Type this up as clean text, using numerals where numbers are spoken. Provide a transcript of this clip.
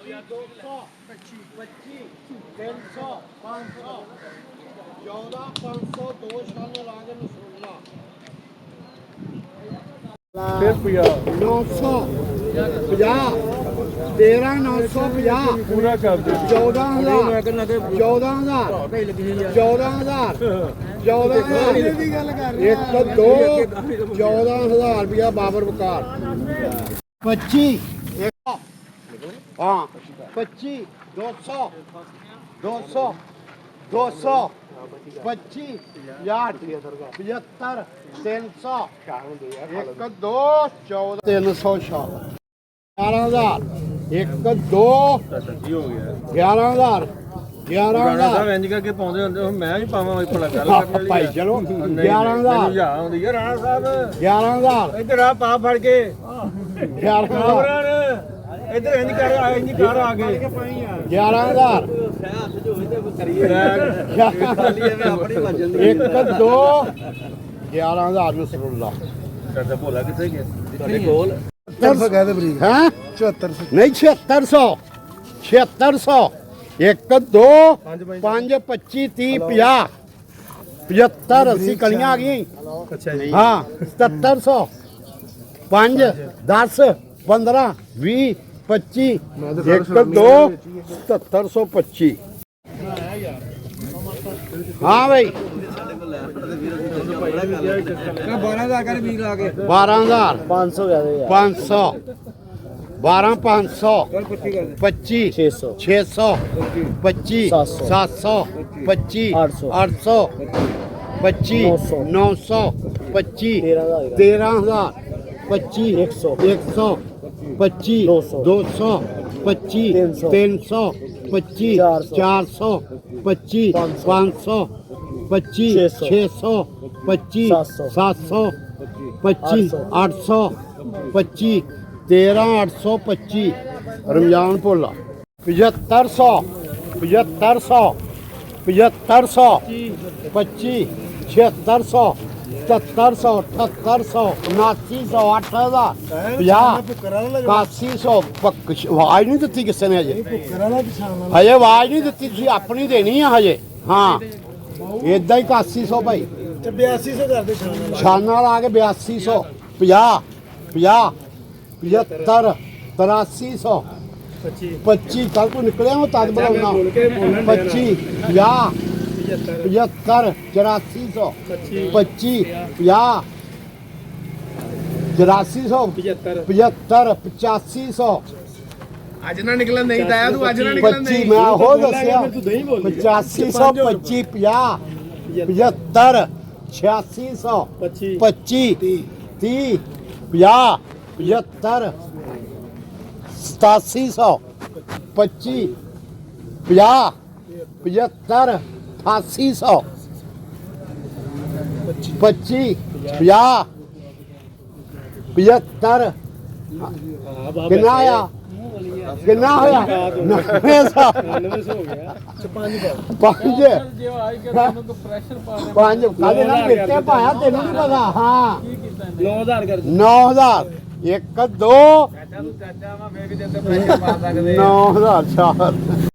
200 25 300 500 14 500 दो शान ला के नसरुल्ला फिर 900 50 13 950 पूरा कर दे 14000 14000 14000 एक तो दो 14000 रुपया बाबर बकार 25 हाँ 25 200 200 200 25 यार 75 300 एक दो 14 300 11,000 एक दो 11,000 11,000 ਇੰਜ ਕਰਕੇ ਪਾਉਂਦੇ ਹੁੰਦੇ ਹੁਣ ਮੈਂ ਵੀ ਪਾਵਾਂ ਭਲਾ ਗੱਲ ਕਰਨ ਵਾਲੀ ਭਾਈ ਚਲੋ 11,000 ਜਾ ਆਉਂਦੀ ਹੈ ਰਾਣਾ ਸਾਹਿਬ 11,000 ਇੱਧਰ ਆ ਪਾ ਫੜ ਕੇ 11,000 ਇੱਧਰ ਇੰਜ ਕਰ ਆ ਗਏ 11,000 ਇੱਕ ਦੋ 11,000 ਨਸਰੁੱਲਾ ਕਰਦਾ ਭੋਲਾ ਕਿੱਥੇ ਗਿਆ ਤੁਹਾਡੇ ਕੋਲ 700 ਕਹਦੇ ਬਰੀਕ ਹੈ 7400 ਨਹੀਂ 7600 7600 ਇੱਕ ਦੋ 5 25 30 50 75 80 ਕਲੀਆਂ ਆ ਗਈਆਂ ਅੱਛਾ ਜੀ ਹਾਂ 7700 5 10 15 20 25 ਇੱਕ ਦੋ 7725 ਹਾਂ ਬਈ 12000 ਕਰ ਵੀਰ ਲਾ ਕੇ 12,000 500 ਕਹਦੇ 500 12 500 25 25 600 600 25 700 25 800 25 900 25 13,000 25 100 25 200 25 300 25 400 25 500 25 600 25 700 25 800 25 13,825 रमजान भोला 7500 7500 7500 25 7600 7700 7800 7900 8000 50 8100 ਆਵਾਜ਼ ਨਹੀਂ ਦਿੱਤੀ ਕਿਸੇ ਨੇ ਹਜੇ ਹਜੇ ਆਵਾਜ਼ ਨਹੀਂ ਦਿੱਤੀ ਤੁਸੀਂ ਆਪਣੀ ਦੇਣੀ ਆ ਹਜੇ ਹਾਂ ਇਦਾਂ ਹੀ 8100 ਭਾਈ 8200 ਕਰਦੇ ਛਾਨਾ ਲਾ ਕੇ 8200 50 50 75 8300 25 ਕੱਲ ਤੋਂ ਨਿਕਲਿਆ ਮੈਂ ਤਦ ਬਣਾਉਣਾ 25 50 75 8400 25 50 8400 75 8500 ਅੱਜ ਨਾ ਨਿਕਲਣ ਨਹੀਂ ਤਾਇਆ ਤੂੰ ਅੱਜ ਨਾ ਨਿਕਲਣ 25 ਮੈਂ ਹੋ ਦੱਸਿਆ 8500 25 50 75 8600 25 30 50 75 8700 25 50 75 8800 25 50 75 ਕਿੰਨਾ ਆਇਆ ਕਿੰਨਾ ਹੋਇਆ 900 ਪੰਜ ਪੰਜ ਕਾਲੇ ਨਾਲ ਕਿੱਥੇ ਪਾਇਆ ਤੈਨੂੰ ਨਹੀਂ ਪਤਾ ਹਾਂ 9000 ਕਰ 9000 ਇੱਕ ਦੋ ਚਾਚਾ ਤੂੰ ਚਾਚਾ ਮੈਂ ਵੇਖ ਜਿੱਦੇ ਪ੍ਰੈਸ਼ਰ ਪਾ ਸਕਦੇ 9000 4